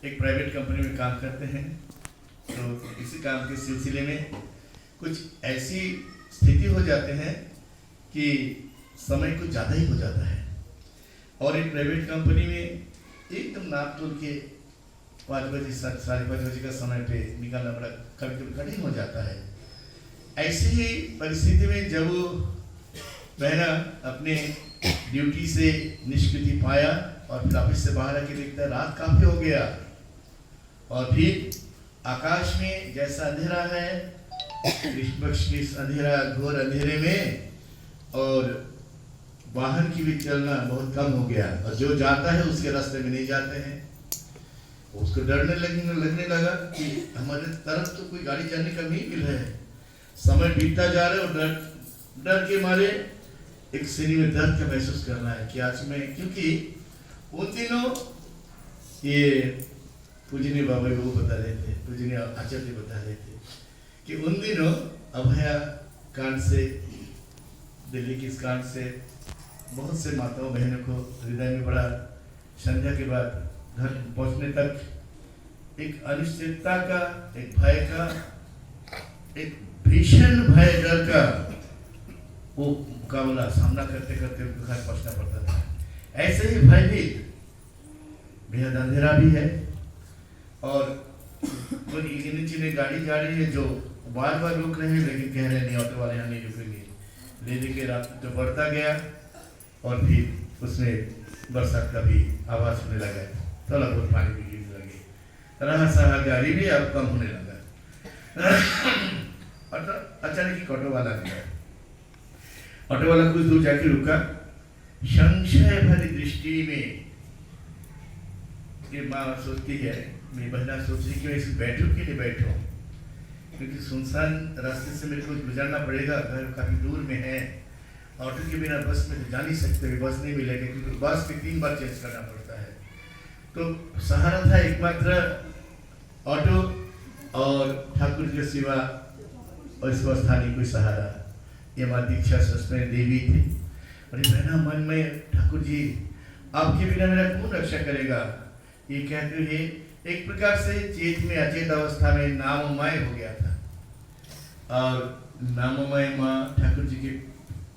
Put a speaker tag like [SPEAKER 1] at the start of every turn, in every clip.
[SPEAKER 1] एक private company में काम करते हैं। तो इसी काम के सिलसिले में कुछ ऐसी स्थिति हो जाते हैं कि समय कुछ ज़्यादा ही हो जाता है और एक प्राइवेट कंपनी में एकदम नाप तोल के 5 बजे 5:30 बजे का समय पे निकालना बड़ा कभी कठिन हो जाता है। ऐसी ही परिस्थिति में जब वो बहना अपने ड्यूटी से निष्कृति पाया और फिर ऑफिस से बाहर आके देखता रात काफी हो गया और फिर आकाश में जैसा अंधेरा है, कृष्ण पक्ष के अंधेरा घोर अंधेरे में और वाहन की भी चलना बहुत कम हो गया और जो जाता है उसके रास्ते में नहीं जाते हैं। उसको लगने लगा कि हमारे तरफ तो कोई गाड़ी जाने का नहीं मिल रहा है। समय बीतता जा रहा है और डर के मारे एक सीने में दर्द का महसूस करना है कि आज मैं, क्योंकि उन दिनों ये पूजनीय बाबा वो बता रहे थे, पूजनीय आचार्य बता रहे थे कि उन दिनों अभया कांड से, दिल्ली की इस कांड से बहुत से माताओं बहनों को हृदय में बड़ा, संध्या के बाद घर पहुंचने तक एक अनिश्चितता का, एक भय का, एक भीषण भय डर का वो मुकाबला सामना करते करते उनको घर पहुंचना पड़ता था। ऐसे ही भयभीत, बेहद अंधेरा भी है और गिनी गाड़ी जा रही है जो बार बार रुक रहे हैं लेकिन कह रहे हैं नहीं, ऑटो वाले यहाँ नहीं रुकेंगे। ले के रात तो बढ़ता गया और फिर उसमें बरसात का भी आवाज होने लगा, थोड़ा बहुत पानी भी गिरने लगे, रहा सहा गाड़ी भी अब कम होने लगा। अचानक ही ऑटो वाला गया। ऑटो वाला कुछ दूर जाके रुका। संशय भरी दृष्टि में ये माँ सोचती है, मेरी बहना सोच रही कि मैं इसे बैठूं कि नहीं बैठूं, क्योंकि सुनसान रास्ते से मेरे को गुजरना पड़ेगा, घर काफी दूर में है। ऑटो के बिना बस में तो जा नहीं सकते, बस नहीं मिलेगा क्योंकि बस के 3 बार चेंज करना पड़ता है। तो सहारा था एकमात्र ऑटो और ठाकुर के सिवा और इस स्थानीय कोई सहारा ये माँ दीक्षा सस्ते देवी थी। और बहना मन में, ठाकुर जी आपके बिना मेरा कौन रक्षा करेगा, ये कहते हुए एक प्रकार से चेत में अचेत अवस्था में नाममय हो गया था। और नाममय माँ ठाकुर जी के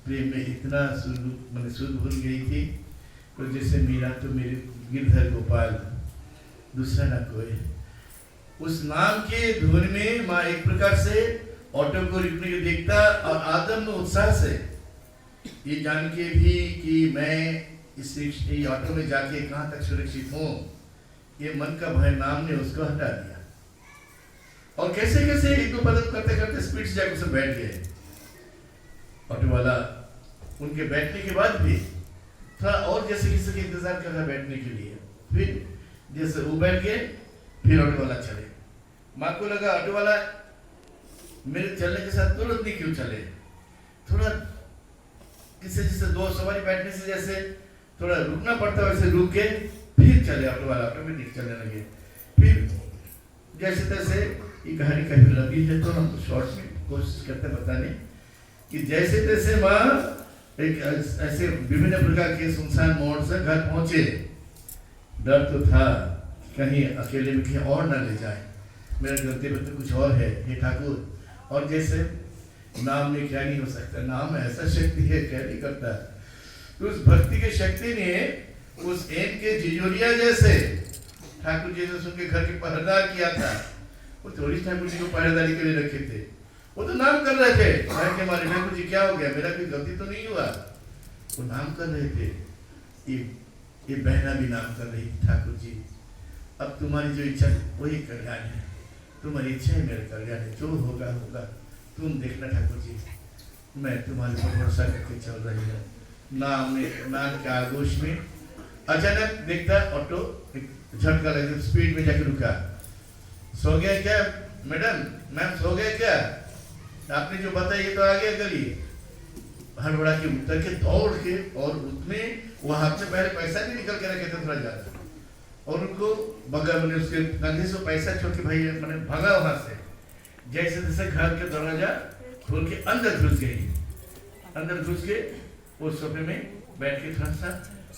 [SPEAKER 1] प्रेम में इतना शुद्ध भूल गई थी, तो जैसे मेरा तो मेरे गिरधर गोपाल, दूसरा ना कोई। उस नाम के धुन में माँ एक प्रकार से ऑटो को रुकने के देखता और आदम उत्साह से ये जान के भी कि मैं इस ऑटो में जाके कहाँ तक सुरक्षित हूँ, ये मन का भय नाम ने उसको हटा दिया। और कैसे कैसे एक दो कदम करते करते स्पीड से जाकर उसे बैठ गए। ऑटो वाला उनके बैठने के बाद भी थोड़ा और जैसे किसी के इंतजार कर रहा बैठने के लिए, फिर जैसे वो बैठ गए, फिर ऑटो वाला चले। माँ को लगा ऑटो वाला मेरे चलने के साथ तुरंत नहीं क्यों चले, थोड़ा किसी जैसे 2 सवारी बैठने से जैसे थोड़ा रुकना पड़ता वैसे रुक के फिर चले ऑटो वाला, ऑटोमेटिक चलने लगे। फिर जैसे तैसे ये कहानी कहीं लगी है तो हम शॉर्ट में कोशिश करते बताने कि जैसे तैसे माँ एक ऐसे विभिन्न प्रकार के सुनसान मोड़ से घर पहुंचे। डर तो था कहीं अकेले में कहीं और न ले जाए, मेरा गलती तो कुछ और है हे ठाकुर। और जैसे नाम में क्या नहीं हो सकता, नाम ऐसा शक्ति है क्या नहीं करता। तो उस भक्ति की शक्ति ने उस एम के जिजोरिया जैसे ठाकुर जी ने उनके घर के पहरेदार किया था। वो थोड़ी ठाकुर जी को पहरेदारी के लिए रखे थे, वो तो नाम कर रहे थे घर के मारे, ठाकुर जी क्या हो गया, मेरा कोई गलती तो नहीं हुआ, वो नाम कर रहे थे। ये बहना भी नाम कर रही थी, ठाकुर जी अब तुम्हारी जो इच्छा वही कल्याण है, तुम्हारी इच्छा है मेरा कल्याण है, जो होगा होगा, तुम देखना ठाकुर जी, मैं तुम्हारे ऊपर भरोसा करके चल रही हूँ। नाम के आगोश में अचानक देखता ऑटो झटका लगे, स्पीड में जाके रुका। सो गया क्या मैडम, मैम सो गए क्या, आपने जो बताया ये तो आ गया गली। हड़बड़ा के उतर के दौड़ के और उसमें वो हाथ से पहले पैसा नहीं निकल के रखे थे थोड़ा ज्यादा, और उनको बगल में उसके कंधे से पैसा छोड़ के भाई मैंने भागा वहां से। जैसे जैसे घर के दरवाजा खोल के अंदर घुस गई, अंदर घुस के वो सोफे में बैठ के थोड़ा सा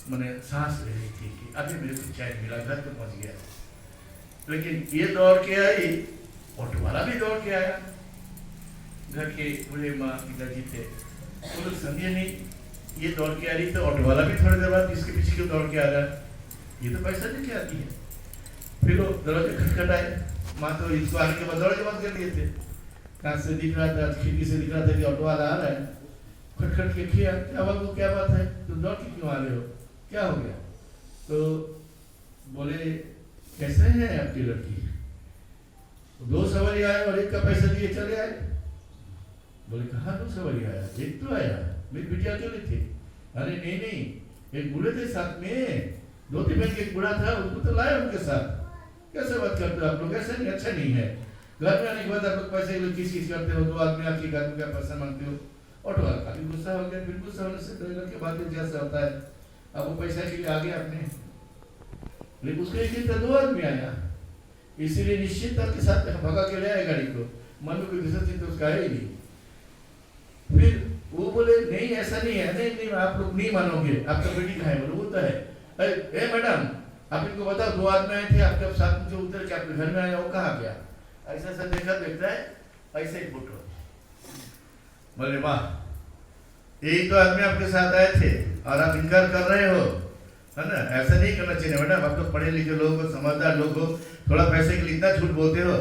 [SPEAKER 1] मैंने सांस ले रही थी कि अभी मेरे को चैन मिला, घर पे पहुंच गया। लेकिन ये दौड़ के आई, ऑटो वाला भी दौड़ के आया। घर के बूढ़े माँ पिताजी थे, वो लोग समझे नहीं, ये दौड़ के आ रही तो ऑटो वाला भी थोड़ी देर बाद इसके पीछे क्यों दौड़ के आ रहा है, ये तो पैसा लेके आती है। फिर वो दरवाजे खटखटाए, माँ तो इसको आने के बाद दरवाजे बंद कर दिए थे। कहाँ से दिख रहा था, खिड़की से दिख रहा था कि ऑटो वाला आ रहा है। खटखट के किया, क्या बाबू क्या बात है, तुम दौड़ के क्यों आ रहे हो, क्या हो गया? तो बोले कैसे है आपकी लड़की? 2 सवारी आए और एक का पैसा दिए चले आए। बोले कहाँ 2 सवारी आया, एक तो आया, मेरी बिटिया अकेले थी। अरे नहीं नहीं, एक बूढ़े थे साथ में, 2 पहन के एक बूढ़ा था, उसको तो लाया उनके साथ। कैसे बात करते हो आप लोग, ऐसा नहीं, अच्छा नहीं है। घर में आने के बाद आप लोग पैसे किस चीज करते हो, 2 आदमी आपके घर में क्या पैसा मांगते हो? ऑटो वाला काफी गुस्सा हो गया, फिर गुस्सा होने से ड्राइवर के बाद जैसा होता है, अब वो पैसा के लिए आ गया अपने, लेकिन उसको एक दिन 2 आदमी आया, इसीलिए निश्चित के साथ भगा के ले आए गाड़ी को, मन में कोई दूसरा चीज तो उसका है ही नहीं। फिर वो बोले नहीं ऐसा नहीं है, नहीं नहीं आप लोग नहीं मानोगे, आपका बेटी कहाँ है? बोले वो तो है। अरे मैडम आप इनको बताओ, 2 आदमी आए थे आपके साथ में, जो उतर के आपके घर में आया वो कहाँ गया? ऐसा सब देखता है, ऐसे ही फोटो। बोले वाह, एक तो आदमी आपके साथ आए थे और आप इनकार कर रहे हो, है ना? ऐसा नहीं करना चाहिए मैडम, आप तो पढ़े लिखे लोग हो, समझदार लोग हो, थोड़ा पैसे के लिए इतना झूठ बोलते हो।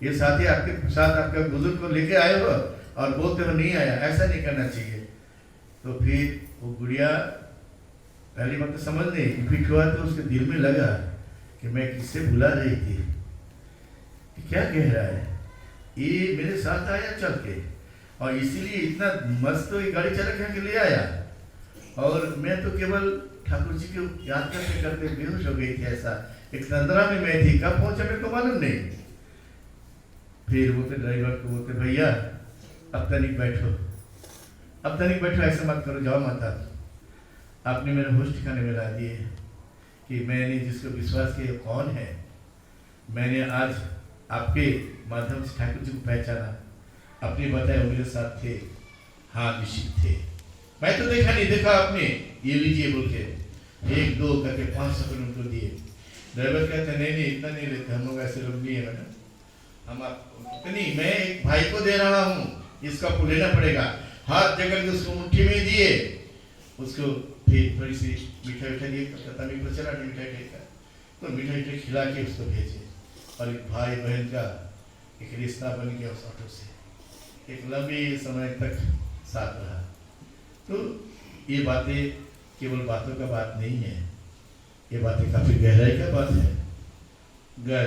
[SPEAKER 1] ये साथी आपके साथ आपके बुजुर्ग को लेके आए हो और बोलते हो नहीं आया, ऐसा नहीं करना चाहिए। तो फिर वो गुड़िया पहली बात तो समझ नहीं, फिर हुआ तो उसके दिल में लगा कि मैं किससे बुला रही थी, कि क्या कह रहा है ये, मेरे साथ आया चल के, और इसीलिए इतना मस्त तो ये गाड़ी चला के ले आया, और मैं तो केवल ठाकुर जी को याद करते करते बेहोश हो गई थी। ऐसा एक तंद्रा में मैं थी, कब पहुंचा मेरे को मालूम नहीं। फिर वो ड्राइवर को बोलते भैया अब तनिक बैठो, अब तनिक बैठो, ऐसा मत करो, जाओ मत। आपने मेरे होश ठिकाने में ला दिए कि मैंने जिसको विश्वास किया कौन है। मैंने आज आपके माध्यम से ठाकुर जी को पहचाना, अपने बताए मेरे साथ थे, हाँ निश्चित थे, मैं तो देखा नहीं, देखा आपने, ये लीजिए बोल के 1 2 करके 500 रुपये उनको दिए। ड्राइवर कहते नहीं नहीं इतना नहीं लेते, हम लोग ऐसे लोग नहीं है मैडम, हम आप नहीं, मैं एक भाई को दे रहा हूँ, इसका आपको लेना पड़ेगा। हाथ जगह के उसको मुट्ठी में दिए, उसको फिर थोड़ी सी मिठाई दिए, तभी को चला मिठाई का, तो मिठाई खिला के उसको भेजे, और एक भाई बहन का एक रिश्ता बन गया उस ऑटो से, एक लंबे समय तक साथ रहा। तो ये बातें केवल बातों का बात नहीं है, ये बातें काफी गहराई का बात है, अगर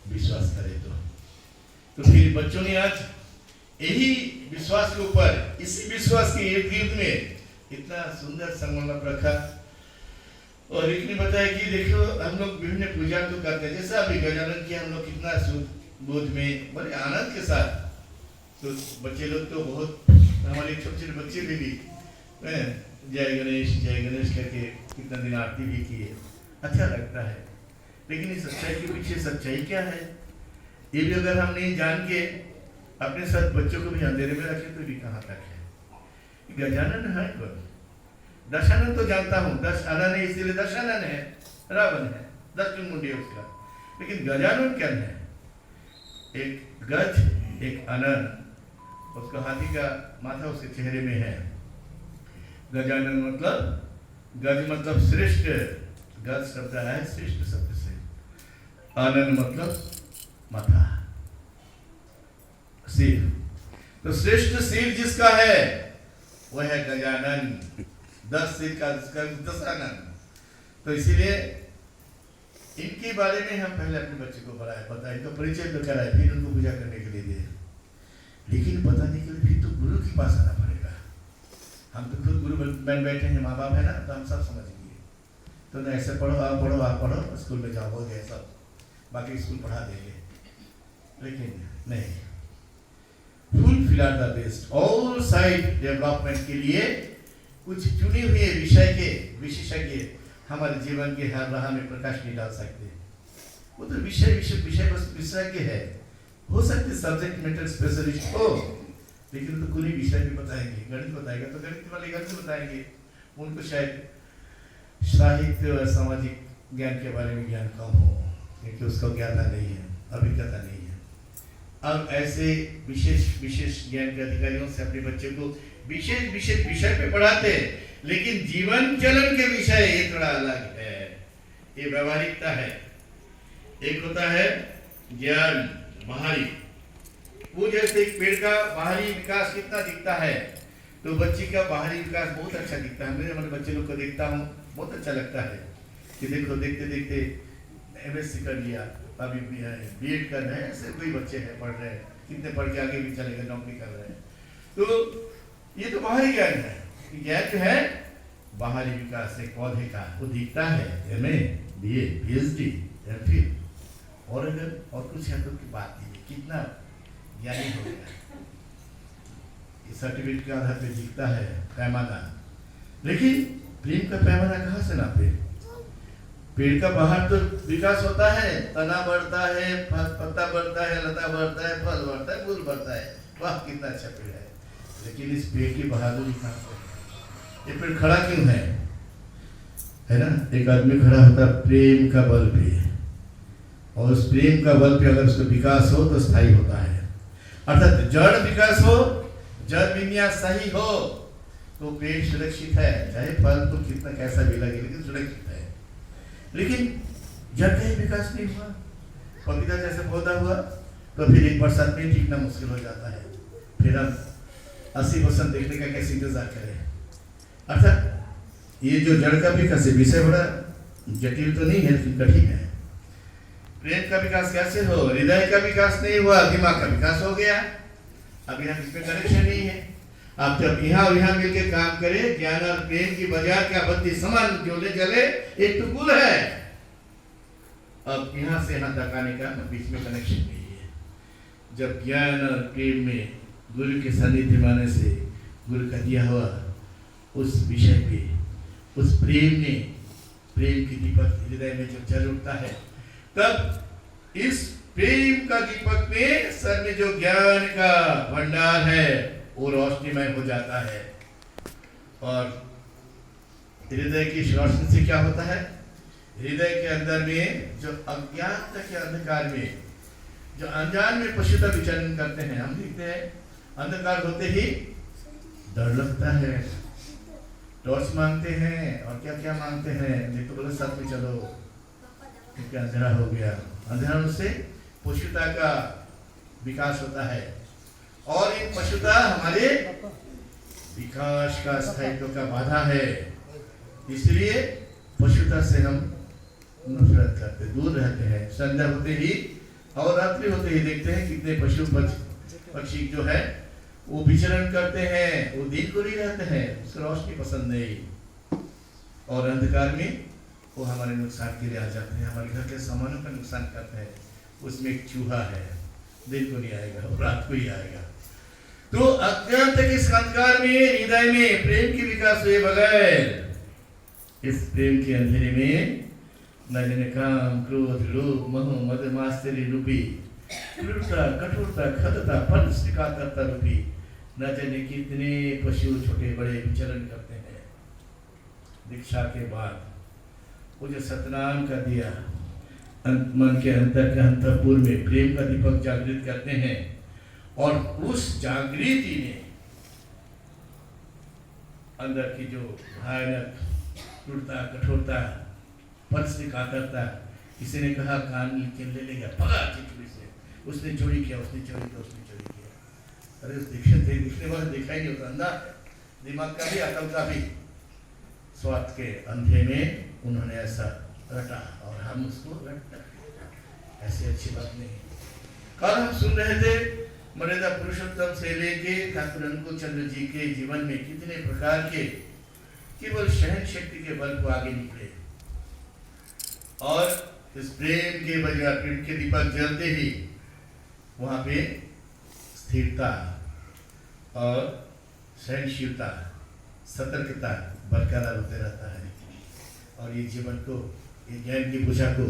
[SPEAKER 1] विश्वास करे तो फिर बच्चों ने आज यही विश्वास के ऊपर, इसी विश्वास के इर्द गिर्द में इतना सुंदर संगमरमर रखा। और एक ने बताया कि देखो हम लोग विभिन्न पूजा तो करते हैं, जैसा अभी गजानन किया हम लोग कितना बोध में बड़े आनंद के साथ, तो बच्चे लोग तो बहुत, हमारे छोटे छोटे बच्चे भी जय गणेश करके कितना दिन आरती भी किए, अच्छा लगता है। लेकिन इस सच्चाई के पीछे सच्चाई क्या है, ये भी अगर हम नहीं जान के अपने साथ बच्चों को भी अंधेरे में रखें तो भी कहाँ तक है। गजानन है कौन? दशानन तो जानता हूँ, 10 अनन है इसीलिए दशानन है, रावण है, 10 मुंडी है उसका, लेकिन गजानन क्या है? एक गज एक अनन, उसका हाथी का माथा उसके चेहरे में है। गजानन मतलब, गज मतलब श्रेष्ठ, गज शब्द है श्रेष्ठ शब्द से, अनन मतलब माथा, सिर, तो श्रेष्ठ सिर जिसका है वह है गजानन, 10 सिर का दशानन। तो इसीलिए इनके बारे में हम पहले अपने बच्चे को बताए, इनका परिचय तो कराए, फिर उनको पूजा करने के लिए दिए। लेकिन बताने के लिए फिर तो गुरु के पास आना पड़ेगा। हम तो खुद गुरु बन बैठे हैं, माँ बाप है ना, तो हम सब समझ गए, तो ना ऐसे पढ़ो आप पढ़ो आप पढ़ो, स्कूल में जाओ, हो गया सब, बाकी स्कूल पढ़ा देंगे। लेकिन नहीं, fulfil the best all side development के लिए कुछ चुने हुए विषय के विशेषज्ञ हमारे जीवन के हर राह में प्रकाश नहीं डाल सकते। वो तो विषय बस विशेषज्ञ है, हो सकते सब्जेक्ट मैटर स्पेशलिस्ट हो, लेकिन तो कोई विषय भी बताएंगे, गणित बताएगा तो गणित वाले गणित बताएंगे, उनको शायद साहित्य और सामाजिक ज्ञान के बारे में ज्ञान कम हो, कि उसको ज्ञाता नहीं है, अभिज्ञता नहीं है। अब ऐसे विशेष विशेष ज्ञान के अधिकारियों से अपने बच्चे को विशेष विशेष विषय पे पढ़ाते हैं, लेकिन जीवन चलन के विषय ये थोड़ा अलग है, ये व्यवहारिकता है। एक होता है ज्ञान बाहरी, वो जैसे एक पेड़ का बाहरी विकास कितना दिखता है, तो बच्चे का बाहरी विकास बहुत अच्छा दिखता है। मैं अपने बच्चे लोग को देखता हूँ, बहुत अच्छा लगता है कि देखो देखते देखते MSc कर लिया, अभी B.Ed कर रहे हैं, ऐसे कोई बच्चे हैं पढ़ रहे हैं, कितने पढ़ के आगे भी चलेगा, नौकरी कर रहे हैं। तो ये तो बाहरी ज्ञान है। ज्ञान जो है बाहरी विकास एक पौधे का, वो दिखता है MA, BA, PhD, MPhil, और अगर और कुछ है तो की बात नहीं, कितना ज्ञानी हो गया। सर्टिफिकेट के आधार पे दिखता है पैमाना, लेकिन प्रेम का पैमाना कहाँ से नापे? पेड़ का बाहर तो विकास होता है, तना बढ़ता है, पत्ता बढ़ता है, लता बढ़ता है, फल बढ़ता है, फूल बढ़ता है, वाह कितना अच्छा पेड़ है। लेकिन इस पेड़ की बहादुरी कहाँ पर? ये पेड़ खड़ा क्यों है ना? एक आदमी खड़ा होता है प्रेम का बल पे, और उस प्रेम का बल पे अगर उसका विकास हो तो स्थायी होता है। अर्थात जड़ विकास हो, जड़ विन्यास सही हो, तो पेड़ सुरक्षित है, चाहे फल तो कितना कैसा भी लगे, लेकिन सुरक्षित है। लेकिन जड़ का ही विकास नहीं हुआ, पपीता जैसे पौधा हुआ, तो फिर एक बरसात में टिकना मुश्किल हो जाता है। फिर हम 80% देखने का कैसे इंतजार करें? अर्थात ये जो जड़ का विकास है, विषय बड़ा जटिल तो नहीं है, लेकिन कठिन है। प्रेम का विकास कैसे हो? हृदय का विकास नहीं हुआ, दिमाग का विकास हो गया। अब यहाँ इसमें कनेक्शन नहीं है। आप जब यहाँ और यहाँ मिलकर काम करें, ज्ञान और प्रेम की बाजार क्या बत्ती समान जोड़े चले, एक तो कुल है। अब यहाँ से यहाँ तक आने का बीच में कनेक्शन नहीं है। जब ज्ञान और प्रेम में गुरु के सानिध्य माने से गुरु का दिया हुआ उस विषय पे, उस प्रेम ने, प्रेम की दीपक हृदय में जब जल उठता है, तब इस प्रेम का दीपक में सर में जो ज्ञान का भंडार है वो रोशनीमय हो जाता है। और हृदय की रोशनी से क्या होता है? हृदय के अंदर में जो अज्ञानता के अंधकार में, जो अनजान में पशुता विचरण करते हैं, हम देखते हैं अंधकार होते ही डर लगता है, टॉर्च मांगते हैं और क्या क्या मांगते हैं, नहीं तो बोले साथ में चलो, क्योंकि अंधेरा हो गया। अंधेरा से पशुता का विकास होता है, और ये पशुता हमारे विकास का, स्थायित्व का बाधा है। इसलिए पशुता से हम नफरत करते, दूर रहते हैं। संध्या होते ही और रात्रि होते ही देखते हैं कितने पशु पक्षी जो है वो विचरण करते हैं, वो दिन को नहीं रहते हैं, उसको रोशनी पसंद नहीं, और अंधकार में वो हमारे नुकसान के लिए आ जाते हैं, हमारे घर के सामानों का नुकसान करते हैं। उसमें एक चूहा है, दिन को नहीं आएगा, वो रात को ही आएगा। तो अज्ञान तक इस अंधकार में, हृदय में प्रेम की विकास हुए बगैर, इस प्रेम के अंधेरे में न जाने काम, क्रोध, लोभ, मोह, मद, मात्सर्य रूपी क्रूरता, कठोरता, खतता, फल स्वीकारता रूपी न जाने कितने पशु छोटे बड़े विचरण करते हैं। दीक्षा के बाद वो जो सतनाम का दिया मन के अंतर के अंतःपुर में प्रेम का दीपक जागृत करते हैं, और उस जागृति में अंदर की जो भयानक क्रूरता, कठोरता, फर्श कातरता, किसी ने कहा कान ले लेगा, भगा चिटुरी से, उसने चोरी किया, उसने चोरी किया, उसने चोरी किया। अरे दिखने वाला देखा ही नहीं होता, अंधा दिमाग का भी, अकल का भी, स्वार्थ के अंधे में उन्होंने ऐसा रटा और हम उसको रट, ऐसी अच्छी बात नहीं। कल हम सुन रहे थे मर्यादा पुरुषोत्तम से लेके ठाकुर अंकुर चंद्र जी के जीवन में कितने प्रकार के केवल सहन शक्ति के बल को आगे निकले, और इस प्रेम के बजाय प्रेम के दीपक जलते ही वहां पे स्थिरता और सहनशीलता, सतर्कता बरकरार होते रहता है, और ये जीवन को, ये ज्ञान की पूजा को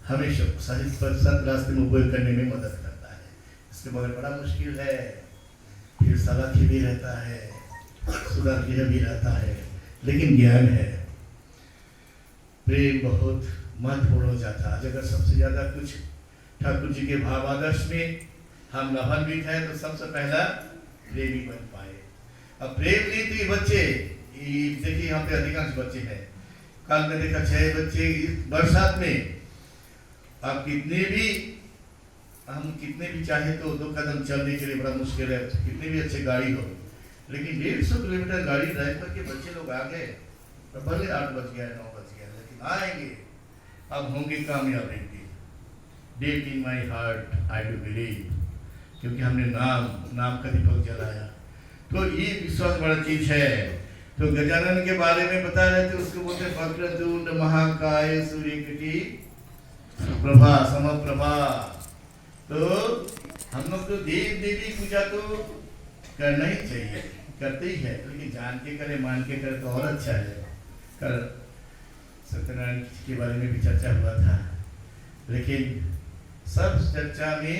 [SPEAKER 1] हमेशा सही पर सत रास्ते में उपयोग करने में मदद करता है। इसके बगैर बड़ा मुश्किल है, फिर सलाखी भी रहता है, सुधार भी रहता है, लेकिन ज्ञान है। प्रेम बहुत महत्वपूर्ण हो जाता। आज अगर सबसे ज़्यादा कुछ ठाकुर जी के भाव आदर्श में हम लाभान्वित हैं तो सबसे पहला प्रेमी बन पाए। अब प्रेम नहीं तो ये बच्चे, देखिए यहाँ पे अधिकांश बच्चे हैं, कल में देखा 6 बच्चे इस बरसात में। आप हम कितने भी चाहे तो 2 कदम चलने के लिए बड़ा मुश्किल है, कितनी भी अच्छी गाड़ी हो, लेकिन 150 किलोमीटर गाड़ी ड्राइव करके बच्चे लोग आ गए, तो भले 8 बज गया 9 बज गया, लेकिन आएंगे, अब होंगे कामयाब रहेंगे। Deep in my heart I do believe, क्योंकि हमने नाम का दीपक जलाया। तो ये विश्वास बड़ा चीज है। तो गजानन के बारे में बता रहे थे, उसको बोलते वक्रतुंड महाकाय सूर्यकोटि प्रभा समप्रभा। तो हम लोग तो देव देवी पूजा तो करना ही चाहिए, करते ही है, लेकिन जान के करे मान के करे तो और अच्छा है। कल सत्यनारायण के बारे में भी चर्चा हुआ था, लेकिन सब चर्चा में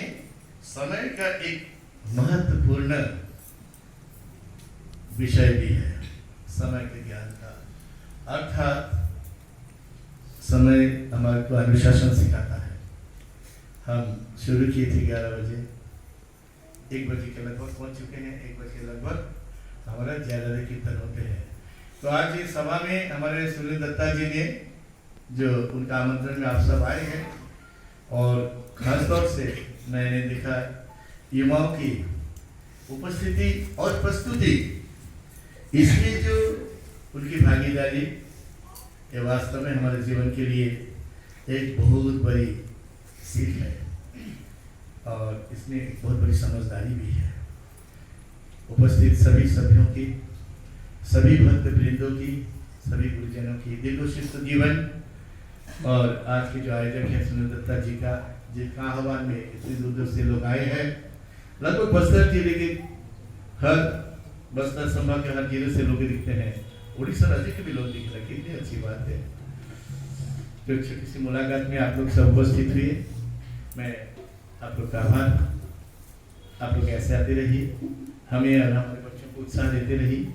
[SPEAKER 1] समय का एक महत्वपूर्ण विषय भी है, समय के ज्ञान का। अर्थात समय हमारे को अनुशासन सिखाता है। हम शुरू किए थे 11 बजे, 1 बजे के लगभग पहुंच चुके हैं। 1 बजे लगभग हमारा जयराधे कीर्तन होते हैं। तो आज इस सभा में हमारे सुनील दत्ता जी ने, जो उनका आमंत्रण में आप सब आए हैं, और खासतौर से मैंने देखा युवाओं की उपस्थिति और प्रस्तुति, इसमें जो उनकी भागीदारी, ये वास्तव में हमारे जीवन के लिए एक बहुत बड़ी सीख है, और इसमें एक बहुत बड़ी समझदारी भी है। उपस्थित सभी सभ्यों की, सभी भक्त वृंदों की, सभी गुरुजनों की दीर्घोशिष्ट जीवन, और आज के जो आयोजक है सुनील दत्ता जी का, जिनका आह्वान में इतनी दूर से लोग आए हैं, लगभग बस्तर जिले के बस्तर संभाग के हर जिले से लोग दिखते हैं, उड़ीसा राज्य के भी लोग दिख रहे, कितनी अच्छी बात है। तो छोटी सी मुलाकात में आप लोग सब उपस्थित हुए, मैं आप लोग का आभार। आप लोग ऐसे आते रहिए, हमें और हमारे बच्चों को उत्साह देते रहिए,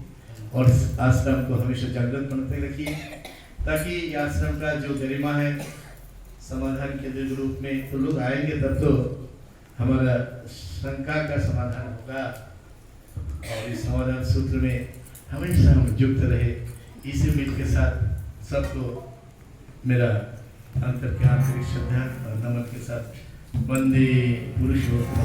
[SPEAKER 1] और आश्रम को हमेशा जागृत बनते रखिए, ताकि आश्रम का जो गरिमा है समाधान केंद्र के रूप में, तो लोग आएंगे तब तो हमारा शंका का समाधान होगा, और इस समाधान सूत्र में हमेशा हम युक्त रहे। इसी उम्मीद के साथ सबको मेरा अंतर के आंतरिक श्रद्धा और नमन के साथ वंदे पुरुषोत्तम।